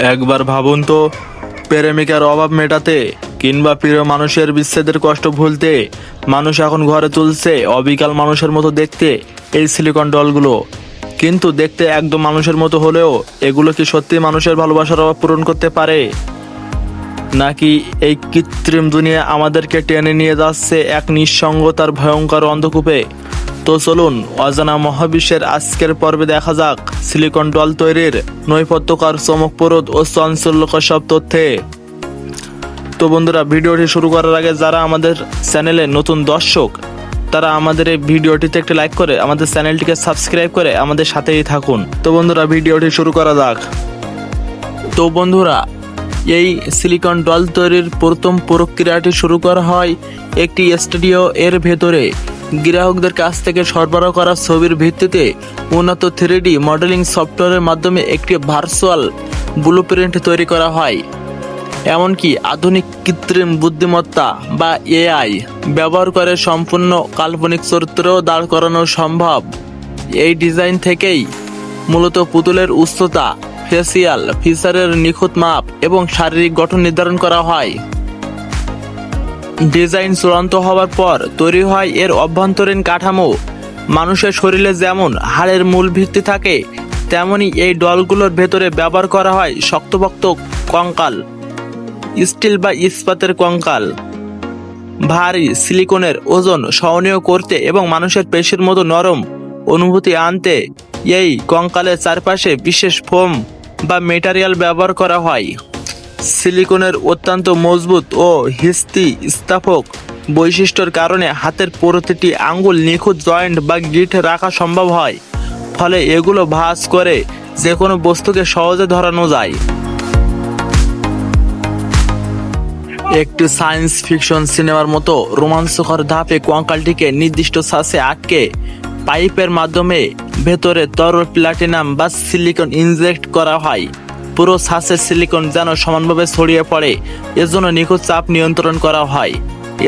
একবার ভাবুন তো, প্রেমিকার অভাব মেটাতে কিংবা প্রিয় মানুষের বিচ্ছেদের কষ্ট ভুলতে মানুষ এখন ঘরে তুলছে অবিকল মানুষের মতো দেখতে এই সিলিকন ডলগুলো। কিন্তু দেখতে একদম মানুষের মতো হলেও এগুলো কি সত্যি মানুষের ভালোবাসার অভাব পূরণ করতে পারে, নাকি এই কৃত্রিম দুনিয়া আমাদেরকে টেনে নিয়ে যাচ্ছে এক নিঃসঙ্গতার ভয়ঙ্কর অন্ধকূপে? তো চলুন অজানা মহাবিশ্বের আজকের পর্বে দেখা যাক সিলিকন ডল তৈরির নৈপথ্যকর, চমকপ্রদ ও চাঞ্চল্যকর সব তথ্যে। তো বন্ধুরা, ভিডিওটি শুরু করার আগে যারা আমাদের চ্যানেলে নতুন দর্শক তারা আমাদের এই ভিডিওটিতে একটি লাইক করে আমাদের চ্যানেলটিকে সাবস্ক্রাইব করে আমাদের সাথেই থাকুন। তো বন্ধুরা, ভিডিওটি শুরু করা যাক। তো বন্ধুরা, এই সিলিকন ডল তৈরির প্রথম প্রক্রিয়াটি শুরু করা হয় একটি স্টুডিও এর ভেতরে। গ্রাহকদের কাছ থেকে সরবরাহ করা ছবির ভিত্তিতে উন্নত 3D মডেলিং সফটওয়্যারের মাধ্যমে একটি ভার্চুয়াল ব্লুপ্রিন্ট তৈরি করা হয়। এমনকি আধুনিক কৃত্রিম বুদ্ধিমত্তা বা এআই ব্যবহার করে সম্পূর্ণ কাল্পনিক চরিত্রও দাঁড় করানো সম্ভব। এই ডিজাইন থেকেই মূলত পুতুলের উচ্চতা, ফেসিয়াল ফিচারের নিখুঁত মাপ এবং শারীরিক গঠন নির্ধারণ করা হয়। ডিজাইন চূড়ান্ত হওয়ার পর তৈরি হয় এর অভ্যন্তরীণ কাঠামো। মানুষের শরীরে যেমন হাড়ের মূল ভিত্তি থাকে, তেমনি এই ডলগুলোর ভেতরে ব্যবহার করা হয় শক্তপোক্ত কঙ্কাল, স্টিল বা ইস্পাতের কঙ্কাল। ভারী সিলিকনের ওজন সহনীয় করতে এবং মানুষের পেশির মতো নরম অনুভূতি আনতে এই কঙ্কালের চারপাশে বিশেষ ফোম বা মেটারিয়াল ব্যবহার করা হয়। সিলিকনের অত্যন্ত মজবুত ও স্থিতিস্থাপক বৈশিষ্ট্যের কারণে হাতের প্রতিটি আঙ্গুল নিখুঁত জয়েন্ট বা গিট রাখা সম্ভব হয়, ফলে এগুলো ভাঁজ করে যে কোনো বস্তুকে সহজে ধরানো যায়। একটি সায়েন্স ফিকশন সিনেমার মতো রোমাঞ্চকর ধাপে কঙ্কালটিকে নির্দিষ্ট সাঁচে আটকে পাইপের মাধ্যমে ভেতরে তরল প্লাটিনাম বা সিলিকন ইনজেক্ট করা হয়। পুরো সাঁচে সিলিকন যেন সমানভাবে ছড়িয়ে পড়ে, এজন্য নিখুঁত চাপ নিয়ন্ত্রণ করা হয়।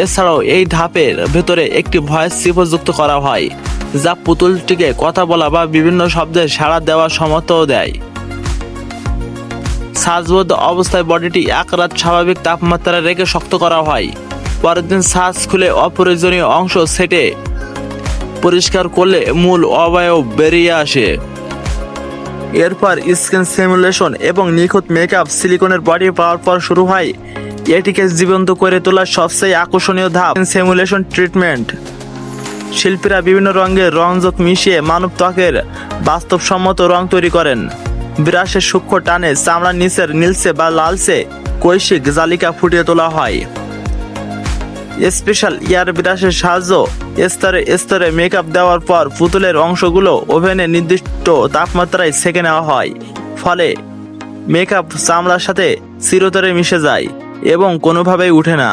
এছাড়াও এই ধাপের ভেতরে একটি ভয়েস চিপও যুক্ত করা হয়, যা পুতুলটিকে কথা বলা বা বিভিন্ন শব্দে সাড়া দেওয়ার সামর্থ্য দেয়। সাজবদ্ধ অবস্থায় বডিটি এক রাত স্বাভাবিক তাপমাত্রায় রেখে শক্ত করা হয়। পরের দিন সাজ খুলে অপ্রয়োজনীয় অংশ সেটে পরিষ্কার করলে মূল অবয়ব বেরিয়ে আসে। এরপর স্কিন সিমুলেশন এবং নিখুঁত মেকআপ সিলিকনের বডি পাওয়ার পর শুরু হয় এটিকে জীবন্ত করে তোলার সবচেয়ে আকর্ষণীয় ধাপ, সিমুলেশন ট্রিটমেন্ট। শিল্পীরা বিভিন্ন রঙের রংযোগ মিশিয়ে মানব ত্বকের বাস্তবসম্মত রং তৈরি করেন। ব্রাশের সূক্ষ্ম টানে চামড়ার নিচের নীলচে বা লালচে কৈশিক জালিকা ফুটিয়ে তোলা হয়। স্পেশাল এয়ার ব্রাশের সাহায্যে স্তরে স্তরে মেকআপ দেওয়ার পর পুতুলের অংশগুলো ওভেনে নির্দিষ্ট তাপমাত্রায় সেঁকে নেওয়া হয়, ফলে মেকআপ চামড়ার সাথে চিরতরে মিশে যায় এবং কোনোভাবেই উঠে না।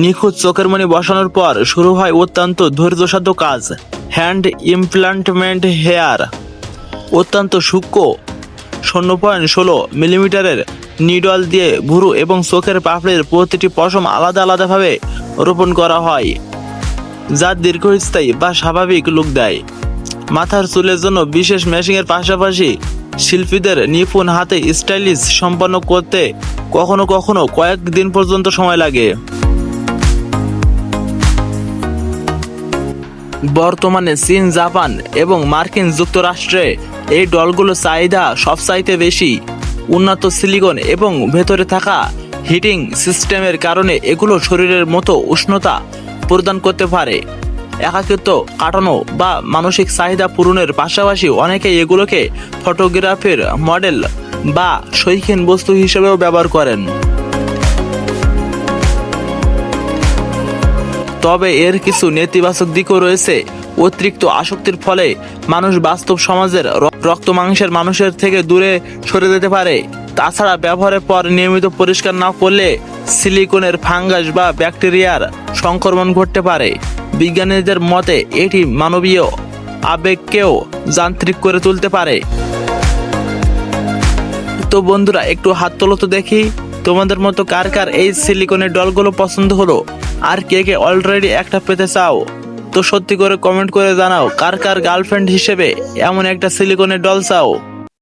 নিখুঁত চোখের মণি বসানোর পর শুরু হয় অত্যন্ত ধৈর্যসাধ্য কাজ, হ্যান্ড ইমপ্লান্টমেন্ট হেয়ার। অত্যন্ত সূক্ষ্ম 0.16 মিলিমিটারের নিডল দিয়ে ভুরু এবং চোখের পাপড়ির প্রতিটি পশম আলাদা আলাদাভাবে রোপণ করা হয়, যা দীর্ঘস্থায়ী বা স্বাভাবিক লুক দেয়। মাথার চুলের জন্য বিশেষ মেশিংয়ের পাশাপাশি শিল্পীদের নিপুণ হাতে স্টাইলিশ সম্পন্ন করতে কখনো কখনো কয়েক দিন পর্যন্ত সময় লাগে। বর্তমানে চীন, জাপান এবং মার্কিন যুক্তরাষ্ট্রে এই ডলগুলোর চাহিদা সবচাইতে বেশি। উন্নত সিলিকন এবং ভেতরে থাকা হিটিং সিস্টেমের কারণে এগুলো শরীরের মতো উষ্ণতা প্রদান করতে পারে। একাকিত্ব কাটানো বা মানসিক চাহিদা পূরণের পাশাপাশি অনেকে এগুলোকে ফটোগ্রাফির মডেল বা শৌখিন বস্তু হিসেবেও ব্যবহার করেন। তবে এর কিছু নেতিবাচক দিকও রয়েছে। অতিরিক্ত আসক্তির ফলে মানুষ বাস্তব সমাজের রক্ত মাংসের মানুষের থেকে দূরে সরে যেতে পারে। তাছাড়া ব্যবহারের পর নিয়মিত পরিষ্কার না করলে সিলিকনের ফাঙ্গাস বা ব্যাকটেরিয়ার সংক্রমণ ঘটতে পারে। বিজ্ঞানীদের মতে এটি মানবীয় আবেগকেও যান্ত্রিক করে তুলতে পারে। তো বন্ধুরা, একটু হাত তোলো তো দেখি তোমাদের মতো কার কার এই সিলিকনের ডলগুলো পছন্দ হলো, আর কে কে অলরেডি একটা পেতে চাও। তো সত্যি করে কমেন্ট করে জানাও কার কার গার্লফ্রেন্ড হিসেবে এমন একটা সিলিকনের ডল চাও।